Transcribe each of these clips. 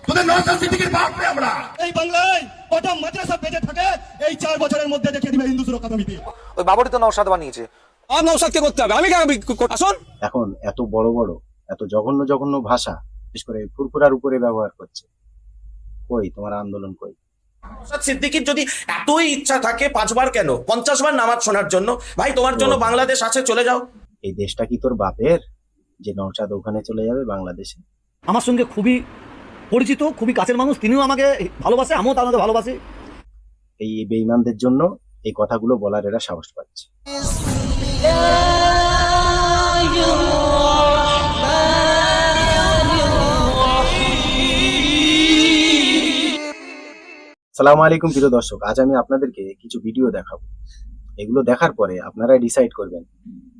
তোদের নওশাদ সিদ্দিকীর বাপ রে আমরা। এই বাংলায় কটা মাদ্রাসা বেঁচে থাকে এই 4 বছরের মধ্যে দেখে দিবে হিন্দু সুরক্ষা সমিতি। ওই বাবরই তো নওশাদ বানিয়েছে। আর নওশাদকে করতে হবে, আমি কেন আসুন। এখন এত বড় বড় এত জঘন্য জঘন্য ভাষা বিশেষ করে ফুরফুরার উপরে ব্যবহার করছে। কই তোমার আন্দোলন কই? নওশাদ সিদ্দিকীর যদি এতই ইচ্ছা থাকে 5 বার কেন 50 বার নামাজ শোনার জন্য, ভাই তোমার জন্য বাংলাদেশ আছে, চলে যাও। এই দেশটা কি তোর বাপের যে নওশাদ ওখানে চলে যাবে বাংলাদেশে? আমার সঙ্গে খুবই পরিচিত, খুবই কাছের মানুষ, তিনিও আমাকে ভালোবাসে, আমিও তাকে ভালোবাসি। এই বেঈমানদের জন্য এই কথাগুলো বলার এরা সাহস পাচ্ছে। আসসালামু আলাইকুম প্রিয় দর্শক, আজ আমি আপনাদেরকে কিছু ভিডিও দেখাবো। এগুলো দেখার পরে আপনারা ডিসাইড করবেন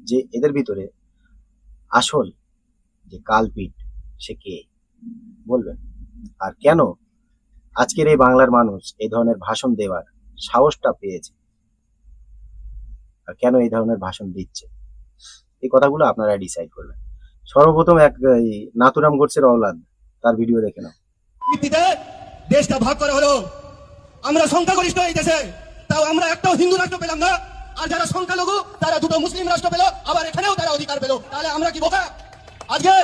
যে এদের ভিতরে আসল যে কালপিট সে কে, বলবেন। আর কেন আজকের এই বাংলার মানুষ এই ধরনের ভাষণ দেওয়ার সাহসটা পেয়েছে, আর কেন এই ধরনের ভাষণ দিচ্ছে, এই কথাগুলো আপনারা ডিসাইড করবেন। সর্বপ্রথম এক নাতুরাম গোডসের অওলাদ, তার ভিডিও দেখে নাও। ভিত্তিতে দেশটা ভাগ করা হলো, আমরা সংখ্যাগরিষ্ঠ এই দেশে, তাও আমরা একটাও হিন্দু রাষ্ট্র পেলাম না। আর যারা সংখ্যালঘু তারা দুটো মুসলিম রাষ্ট্র পেল, আবার এখানেও তারা অধিকার পেল। তাহলে আমরা কি বোকা? আজকে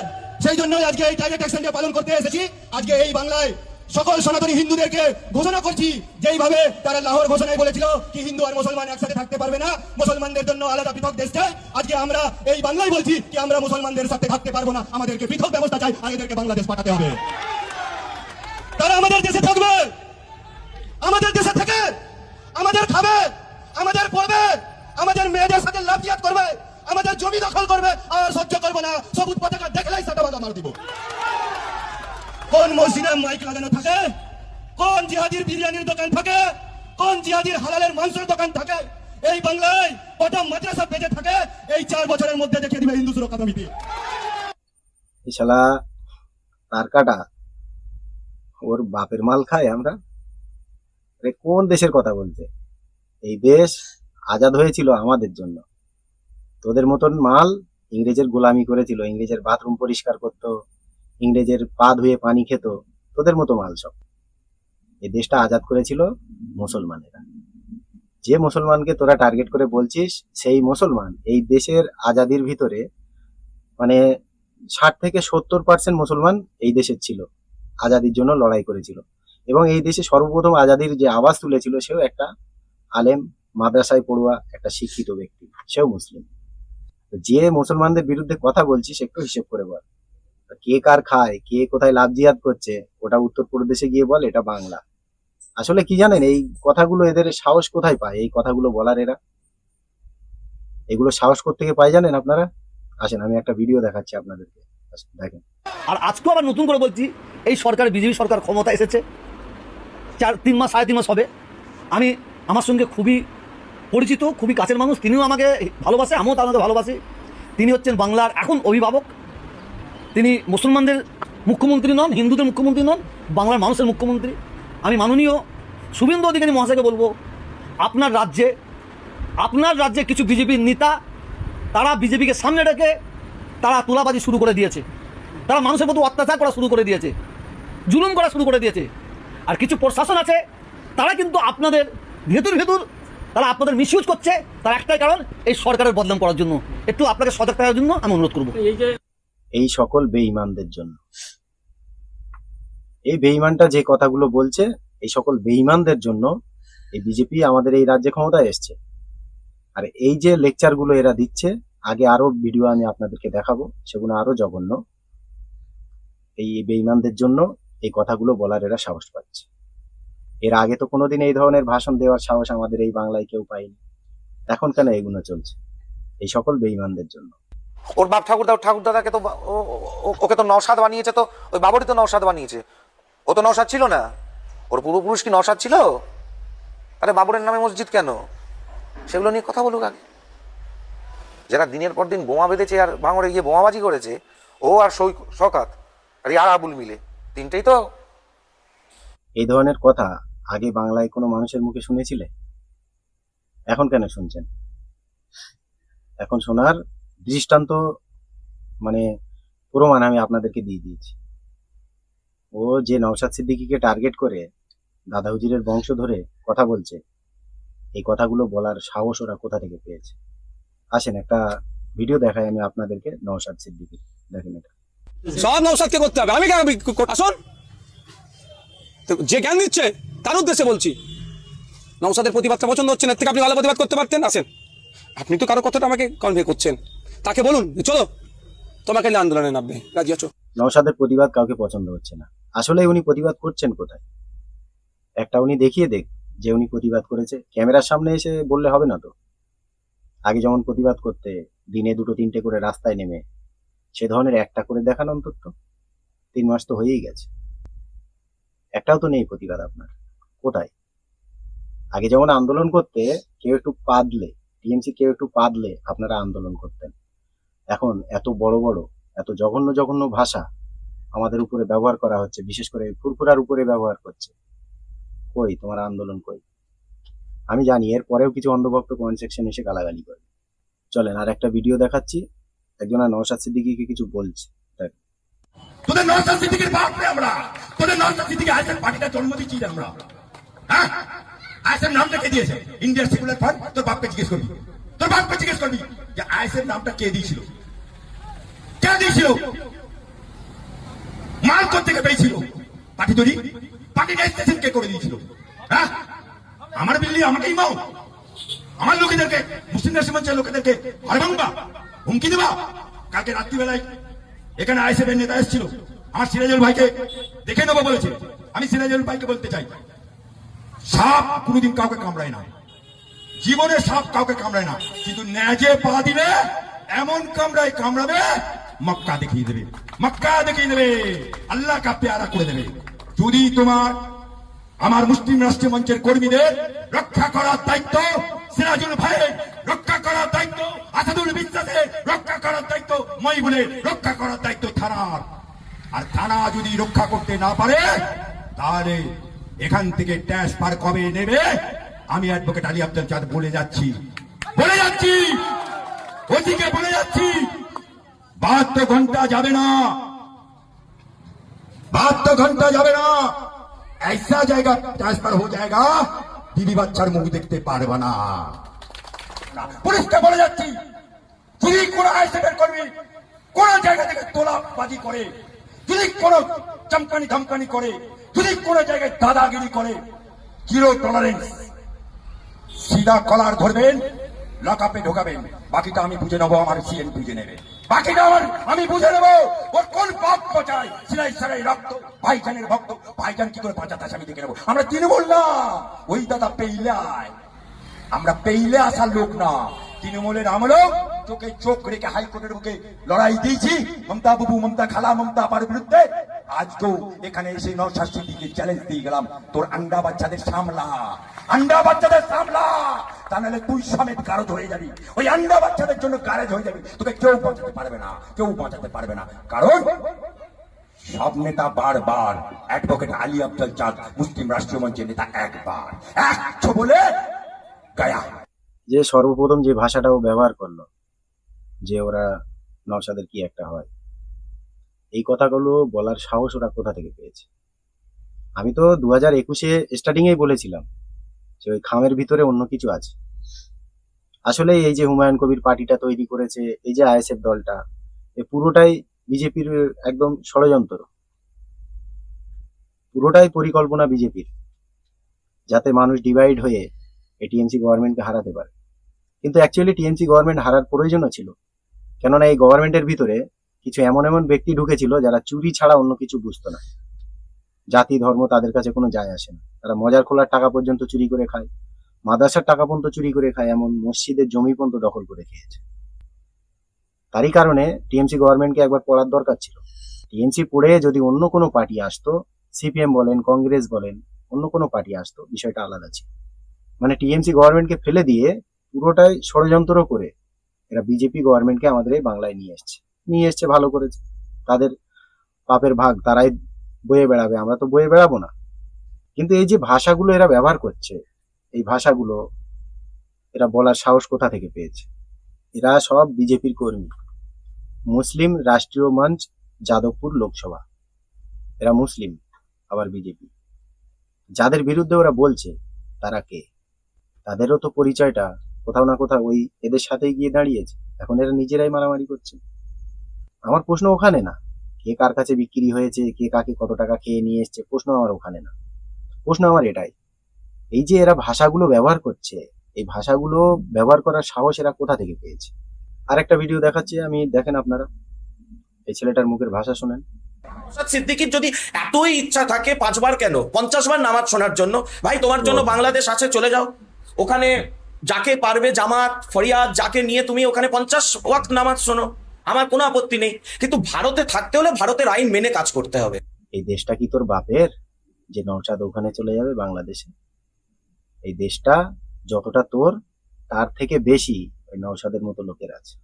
সেই জন্যই আজকে এই ডাইরেক্ট অ্যাকশন ডে পালন করতে এসেছি। আজকে এই বাংলায় সকল সনাতনী হিন্দুদেরকে ঘোষণা করছি, যেইভাবে তারা লাহোর ঘোষণায় বলেছিল কি হিন্দু আর মুসলমান একসাথে থাকতে পারবে না, মুসলমানদের জন্য আলাদা পৃথক দেশ চাই। আজকে আমরা এই বাংলায় বলছি কি আমরা মুসলমানদের সাথে থাকতে পারবো না, আমাদেরকে পৃথক ব্যবস্থা চাই, আর এদেরকে বাংলাদেশ পাঠাতে হবে। তারা আমাদের দেশে থাকবে, আমাদের দেশে থেকে আমাদের খাবে, আমাদের পড়বে, আমাদের মেয়েদের সাথে লাফিয়াত করবে, আমাদের জমি দখল করবে, আর সহ্য করবো না। সবুজ পতাকা দেখলেই সাদাবাদা মার দিব। কোন মসজিদে মাইক লাগানো থাকে, কোন জিহাদির বিরিয়ানির দোকান থাকে, কোন জিহাদির হালালের মাংসের দোকান থাকে, এই বাংলায় কটা মাদ্রাসা বেঁচে থাকে এই 4 বছরের মধ্যে দেখে দিবে হিন্দু সুরক্ষা সমিতি। এই শালা তার কাটা ওর বাপের মাল খায় আমরা। কোন দেশের কথা বলতে? এই দেশ আজাদ হয়েছিল আমাদের জন্য। তোদের মতন মাল ইংরেজের গোলামি করেছিল, ইংরেজের বাথরুম পরিষ্কার করতো, ইংরেজের পা ধুয়ে পানি খেত, তোদের মতো মাল সব। এই দেশটা আজাদ করেছিল মুসলমানেরা। যে মুসলমানকে তোরা টার্গেট করে বলছিস সেই মুসলমান এই দেশের আজাদির ভিতরে মানে 60 থেকে 70% মুসলমান এই দেশের ছিল, আজাদির জন্য লড়াই করেছিল। এবং এই দেশে সর্বপ্রথম আজাদির যে আওয়াজ তুলেছিল সেও একটা আলেম, মাদ্রাসায় পড়ুয়া একটা শিক্ষিত ব্যক্তি, সেও মুসলিম। যে মুসলমানদের বিরুদ্ধে কথা বলছিস একটু হিসেব করে বল, কে কার খায়, কে কোথায় লাভ জিহাদ করছে, ওটা উত্তরপ্রদেশে গিয়ে বল এটা বাংলা। আসলে কি জানেন, এই কথাগুলো এদের সাহস কোথায় পায় এই কথাগুলো বলার? এরা এগুলো সাহস থেকে পায় জানেন আপনারা? আসেন আমি একটা ভিডিও দেখাচ্ছি আপনাদেরকে, দেখেন। আর আজকেও আবার নতুন করে বলছি, এই সরকার বিজেপি সরকার ক্ষমতা এসেছে 3 মাস 3.5 মাস হবে। আমি আমার সঙ্গে খুবই পরিচিত, খুবই কাছের মানুষ, তিনিও আমাকে ভালোবাসে, আমিও তাকে ভালোবাসি। তিনি হচ্ছেন বাংলার এখন অভিভাবক। তিনি মুসলমানদের মুখ্যমন্ত্রী নন, হিন্দুদের মুখ্যমন্ত্রী নন, বাংলার মানুষের মুখ্যমন্ত্রী। আমি মাননীয় শুভেন্দু অধিকারী মহাশয়কে বলবো, আপনার রাজ্যে কিছু বিজেপির নেতা তারা বিজেপিকে সামনে রেখে তারা তোলাবাজি শুরু করে দিয়েছে, তারা মানুষের মতো অত্যাচার করা শুরু করে দিয়েছে, জুলুম করা শুরু করে দিয়েছে। আর কিছু প্রশাসন আছে তারা কিন্তু আপনাদের ভেতর তারা আপনাদের মিসইউজ করছে, তার একটাই কারণ এই সরকারের বদনাম করার জন্য। একটু আপনাকে সজাগ থাকার জন্য আমি অনুরোধ করবো। এই সকল বেঈমানদের জন্য, এই বেঈমানটা যে কথাগুলো বলছে এই সকল বেঈমানদের জন্য এই বিজেপি আমাদের এই রাজ্যে ক্ষমতায় এসছে। আর এই যে লেকচারগুলো এরা দিচ্ছে, আগে আরো ভিডিও আমি আপনাদেরকে দেখাবো, সেগুলো আরো জঘন্য। এই বেঈমানদের জন্য এই কথাগুলো বলার এরা সাহস পাচ্ছে। এর আগে তো কোনোদিন এই ধরনের ভাষণ দেওয়ার সাহস আমাদের এই বাংলায় কেউ পায়নি। এখন কেন এগুলো চলছে? এই সকল বেঈমানদের জন্য। ওর বাপ ঠাকুরদাদাকে তো ওকে তো নওশাদ বানিয়েছে, তো ওই বাবরই তো নওশাদ বানিয়েছে। ও তো নওশাদ ছিল না, ওর পূর্বপুরুষ কি নওশাদ ছিল? আরে বাবরের নামে মসজিদ কেন? সেগুলো নিয়ে কথা বলুক আগে। যারা দিনের পর দিন বোমা বেঁধেছে আর ভাঙড়ে গিয়ে বোমাবাজি করেছে, ও আর শওকত আর আবুল মিলে, তিনটেই তো। এই ধরনের কথা আগে বাংলায় কোনো মানুষের মুখে শুনেছিলে? এখন কেন শুনছেন? এখন শোনার দৃষ্টান্ত মানে প্রমাণ আমি আপনাদেরকে দিয়ে দিয়েছি। ও যে নওশাদ সিদ্দিকীকে টার্গেট করে দাদা হুজুরের বংশ ধরে কথা বলছে, এই কথাগুলো বলার সাহস ওরা কোথা থেকে পেয়েছে? আসেন একটা ভিডিও দেখাই আমি আপনাদেরকে নওশাদ সিদ্দিকী, দেখেন এটা। সব নৌসাদকে করতে হবে, আমি কেন আসুন। তো যে জ্ঞান দিচ্ছে তার উদ্দেশ্যে বলছি, নৌসাদের প্রতিবাদটা পছন্দ হচ্ছে না, এর থেকে আপনি ভালো প্রতিবাদ করতে পারতেন। আসেন, আপনি তো কারো কথাটা আমাকে কনভে করছেন, তাকে বলুন যে চলো তোমাকে নিয়ে আন্দোলনে নামবে, রাজি আছো? নওশাদের প্রতিবাদ কাউকে পছন্দ হচ্ছে না। আসলে উনি প্রতিবাদ করছেন কোথায়? একটা উনি দেখিয়ে দেখ যে উনি প্রতিবাদ করেছে। ক্যামেরার সামনে এসে বললে হবে না তো। আগে যেমন প্রতিবাদ করতে দিনে 2-3টে করে রাস্তায় নেমে, সে ধরনের একটা করে দেখান অন্তত। 3 মাস তো হয়েই গেছে, একটাও তো নেই প্রতিবাদ আপনার। কোথায়? আগে যেমন আন্দোলন করতে কেউ একটু পাদলে, টিএমসি কেউ একটু পাদলে আপনারা আন্দোলন করতেন। এখন এত বড় বড়, এত জঘন্য জঘন্য ভাষা আমাদের উপরে ব্যবহার করা হচ্ছে, বিশেষ করে ফুরফুরার উপরে ব্যবহার করছে। কই তোমার আন্দোলন কই? আমি জানি এর পরেও কিছু অন্ধভক্ত কমেন্ট সেকশন এসে গালাগালি করে। চলেন আর একটা ভিডিও দেখাচ্ছি, একজন আর নওশাদ সিদ্দিকীকে কিছু বলছে। দেখেন। তোদের নওশাদ সিদ্দিকীর বাপ রে আমরা, তোদের নওশাদ সিদ্দিকী আইএসএফ পার্টিটা জন্ম দিচ্ছি আমরা। হ্যাঁ, আইএসএফ নামটা কে দিয়েছে? Indian secular front. তোর বাপকে জিজ্ঞেস করবি, তোর বাপকে জিজ্ঞেস করবি যে আইএসএফ নামটা কে দিয়েছিল, কে দিয়েছিল, মাল কোথা থেকে পেয়েছিল, পার্টি তৈরি, পার্টি রেজিস্ট্রেশন কে করে দিয়েছিল? হ্যাঁ, আমার বিল্লি আমাকেই মাও, আমার লোকেদেরকে, মুসলিম রাষ্ট্রমঞ্চের লোকেদেরকে ঘরে ভাঙবা, হুমকি দেবা। কালকে রাত্রিবেলায় এখানে আইএসএফ এর নেতা এসেছিল, আমার সিরাজুল ভাইকে দেখে নেবো বলেছে। আমি সিরাজুল ভাইকে বলতে চাই, সাপ কোনোদিন কাউকে কামড়ায় না, জীবনে সাপ কাউকে কামড়ায় না, কিন্তু ন্যাজে পা দিলে এমন কামড়াবে, মক্কা দেখিয়ে দেবে, মক্কা দেখিয়ে দেবে, আল্লাহ কা পেয়ারা করে দেবে। যদি তোমার আমার মুসলিম রাষ্ট্রীয় মঞ্চের কর্মীদের রক্ষা করার দায়িত্ব সিরাজুল ভাইয়ের, রক্ষা করার দায়িত্ব আসাদুল বিশ্বাসের, রক্ষা করার দায়িত্ব মহিবুলের, রক্ষা করার দায়িত্ব থানার। আর থানা যদি রক্ষা করতে না পারে তাহলে এখান থেকে ট্রান্সফার কবে নেবে? আমি অ্যাডভোকেট আলী আব্দুল চাঁদ বলে যাচ্ছি, ওদিকে বলে যাচ্ছি, 72 ঘন্টা যাবে না, 72 ঘন্টা যাবে না, ऐसा जाएगा ट्रांसफर हो जाएगा, बीबी বাচ্চার মুখ দেখতে পারবে না। পুলিশকে বলে যাচ্ছি, যদি কোন আইএসএফের কর্মী কোন জায়গা থেকে তোলাবাজি করে, যদি কোন চমকানি ধমকানি করে, যদি কোন জায়গায় দাদাগিরি করে, 0 টলারেন্স। সিধা কলার ধরবেন, লকআপে ঢোকাবেন, বাকিটা আমি বুঝে নেবো, আমার সিএন বুঝে নেবে, বাকিটা আমি বুঝে নেবো। ওর কোন পাপ পচায়, সিলাই সারাই রক্ত, ভাইজানের ভক্ত, ভাইজান কি করে বাঁচাতে আসে আমি দেখে নেবো। আমরা তৃণমূল না, ওই দাদা পেইলায়, আমরা পেইলে আসার লোক না। তৃণমূলের আমলেও চোখে চোখ রেখে হাইকোর্টের বুকে লড়াই দিয়েছি, মমতা বাবু, মমতা খালা, মমতা আপার বিরুদ্ধে। আজকেও এখানে এসে নওশাদ সিদ্দিকীকে চ্যালেঞ্জ দিয়ে গেলাম, তোর আন্ডা বাচ্চাদের সামলা, আন্ডা বাচ্চাদের সামলা, তা নাহলে তুই সমেত গারদ হয়ে যাবি, ওই আন্ডা বাচ্চাদের জন্য গারদ হয়ে যাবি, তোকে কেউ বাঁচাতে পারবে না, কেউ বাঁচাতে পারবে না। কারণ সব নেতা বারবার, অ্যাডভোকেট আলী আব্দুল চাঁদ মুসলিম রাষ্ট্রীয় মঞ্চের নেতা একবার 100 বলে গায়া। যে সর্বপ্রথম যে ভাষাটাও ব্যবহার করলো যে ওরা নওশাদের কি একটা হয়, এই কথাগুলো বলার সাহস ওরা কোথা থেকে পেয়েছে? আমি তো 2021-এ স্টার্টিংয়েই বলেছিলাম যে ওই খামের ভিতরে অন্য কিছু আছে। আসলে এই যে হুমায়ুন কবির পার্টিটা তৈরি করেছে, এই যে আইএসএফ দলটা, এই পুরোটাই বিজেপির একদম ষড়যন্ত্র, পুরোটাই পরিকল্পনা বিজেপির, যাতে মানুষ ডিভাইড হয়ে এই টিএমসি গভর্নমেন্টকে হারাতে পারে। কিন্তু অ্যাকচুয়ালি টিএমসি গভর্নমেন্ট হারার প্রয়োজনও ছিল, কেননা এই গভর্নমেন্টের ভিতরে কিছু এমন এমন ব্যক্তি ঢুকেছিল যারা চুরি ছাড়া অন্য কিছু বুঝতো না। জাতি ধর্ম তাদের কাছে কোনো যায় আসে না, তারা মজার খোলার টাকা পর্যন্ত চুরি করে খায়, মাদ্রাসার টাকা পর্যন্ত চুরি করে খায়, এমন মসজিদের জমি পর্যন্ত দখল করে খেয়েছে। তারই কারণে টিএমসি গভর্নমেন্টকে একবার পড়ার দরকার ছিল। টিএমসি পড়ে যদি অন্য কোনো পার্টি আসতো, সিপিএম বলেন, কংগ্রেস বলেন, অন্য কোনো পার্টি আসতো, বিষয়টা আলাদা ছিল। মানে টিএমসি গভর্নমেন্টকে ফেলে দিয়ে পুরোটাই ষড়যন্ত্র করে এরা বিজেপি গভর্নমেন্টকে আমাদের এই বাংলায় নিয়ে এসছে, ভালো করেছে। তাদের পাপের ভাগ তারাই বয়ে বেড়াবে, আমরা তো বয়ে বেড়াবো না। কিন্তু এই যে ভাষাগুলো এরা ব্যবহার করছে, এই ভাষাগুলো এরা বলার সাহস কোথা থেকে পেয়েছে? এরা সব বিজেপির কর্মী, মুসলিম রাষ্ট্রীয় মঞ্চ, যাদবপুর লোকসভা, এরা মুসলিম। আবার বিজেপি। যাদের বিরুদ্ধে ওরা বলছে তারা কে? তাদেরও তো পরিচয়টা কোথাও না কোথাও ওই এদের সাথেই গিয়ে দাঁড়িয়েছে। এখন এরা নিজেরাই মারামারি করছে। আমার প্রশ্ন ওখানে না কে কার কাছে বিক্রি হয়েছে, কে কাকে কত টাকা খেয়ে নিয়ে এসছে, প্রশ্ন আমার ওখানে না। প্রশ্ন আমার এটাই, এই যে এরা ভাষাগুলো ব্যবহার করছে, এই ভাষাগুলো ব্যবহার করার সাহস এরা কোথা থেকে পেয়েছে? আর একটা ভিডিও দেখাচ্ছি, আমি দেখেন আপনারা, এই ছেলেটার মুখের ভাষা শুনেন। নওশাদ সিদ্দিকীর যদি এতই ইচ্ছা থাকে 5 বার কেন 50 বার নামাজ শোনার জন্য, ভাই তোমার জন্য বাংলাদেশ আছে, চলে যাও ওখানে, যাকে পারবে জামাত ফরিয়াদ যাকে নিয়ে তুমি ওখানে 50 ওয়াক্ত নামাজ শোনো, আমার কোনো আপত্তি নেই। কিন্তু ভারতে থাকতে হলে ভারতের আইন মেনে কাজ করতে হবে। এই দেশটা কি তোর বাপের যে নওশাদ ওখানে চলে যাবে বাংলাদেশে? এই দেশটা যতটা তোর তার থেকে বেশি ওই নওশাদের মতো লোকের আছে।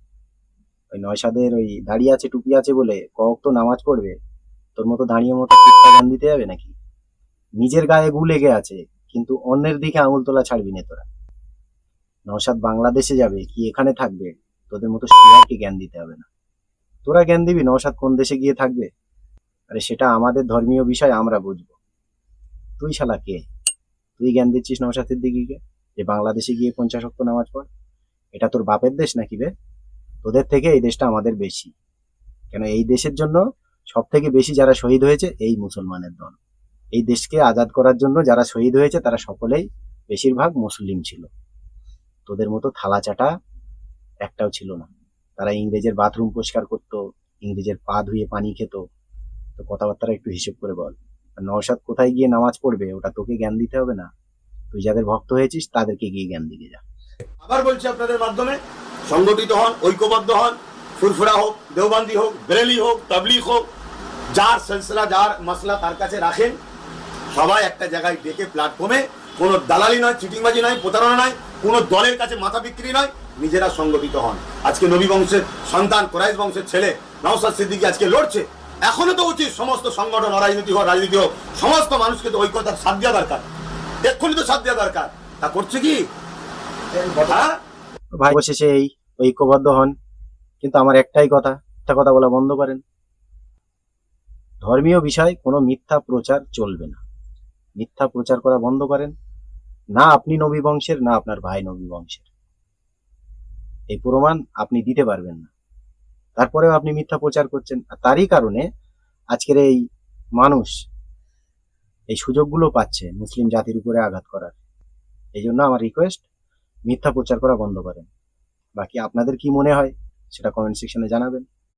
ওই নওশাদের ওই দাঁড়িয়ে আছে টুপি আছে বলে কক তো নামাজ পড়বে, তোর মতো দাঁড়িয়ে মতো গান দিতে যাবে নাকি? নিজের গায়ে গু লেগে আছে কিন্তু অন্যের দিকে আঙুল তোলা ছাড়বি না তোরা। নওশাদ বাংলাদেশে যাবে কি এখানে থাকবে, তোদের মতো শিয়ারকে জ্ঞান দিতে হবে না। তোরা জ্ঞান দিবি নওশাদ কোন দেশে গিয়ে থাকবে? আরে সেটা আমাদের ধর্মীয় বিষয়, আমরা বুঝবো। তুই শালা কে? তুই জ্ঞান দিচ্ছিস নওশাদ সিদ্দিকীকে যে বাংলাদেশে গিয়ে 50 ওয়াক্ত নামাজ পড়? এটা তোর বাপের দেশ নাকি বে? তোদের থেকে এই দেশটা আমাদের বেশি। কেন এই দেশের জন্য সব থেকে বেশি যারা শহীদ হয়েছে এই মুসলমানের দল। এই দেশকে আজাদ করার জন্য যারা শহীদ হয়েছে তারা সকলেই বেশিরভাগ মুসলিম ছিল। তোদের মতো থালা চাটা একটাও ছিল না। তারা ইংরেজের বাথরুম পরিষ্কার করতো, ইংরেজের পা ধুয়ে পানি খেত। তো কথাবার্তা একটু হিসেব করে বল। আর নওশাদ কোথায় গিয়ে নামাজ পড়বে ওটা তোকে জ্ঞান দিতে হবে না। তুই যাদের ভক্ত হয়েছিস তাদেরকে গিয়ে জ্ঞান দিয়ে যা। আবার বলছি আপনাদের মাধ্যমে, সংগঠিত হন, ঐক্যবদ্ধ হন। ফুরফুরা হোক, দেওবন্দি হোক, বেরেলি হোক, তাবলিগ হোক, যার সিলসিলা যার মাসলা তার কাছে রাখেন। সবাই একটা জায়গায় ডেকে প্ল্যাটফর্মে, কোনো দালালি নয়, চিটিংবাজি নয়, প্রতারণা নয়, কোনো দলের কাছে মাথা বিক্রি নয়, নিজেরা সংগঠিত হন। আজকে নবী বংশের সন্তান, কোরাইশ বংশের ছেলে নওশাদ সিদ্দিকী আজকে লড়ছে। এখনো তো উচিত সমস্ত সংগঠন, রাজনীতি হোক, রাজনীতি হোক, সমস্ত মানুষকে তো ঐক্যতার সাথ দেওয়া দরকার। এক্ষুনি তো সাথ দেওয়া দরকার। তা করছে কি? হ্যাঁ, ভাই অবশেষে এই ঐক্যবদ্ধ হন। কিন্তু আমার একটাই কথা, একটা কথা বলা বন্ধ করেন। ধর্মীয় বিষয় কোনো মিথ্যা প্রচার চলবে না। মিথ্যা প্রচার করা বন্ধ করেন। না আপনি নবী বংশের, না আপনার ভাই নবী বংশের, এই প্রমাণ আপনি দিতে পারবেন না। তারপরেও আপনি মিথ্যা প্রচার করছেন। আর তারই কারণে আজকের এই মানুষ এই সুযোগগুলো পাচ্ছে মুসলিম জাতির উপরে আঘাত করার। এই জন্য আমার রিকোয়েস্ট, মিথ্যা প্রচার করা বন্ধ করেন। বাকি আপনাদের কি মনে হয় সেটা কমেন্ট সেকশনে জানাবেন।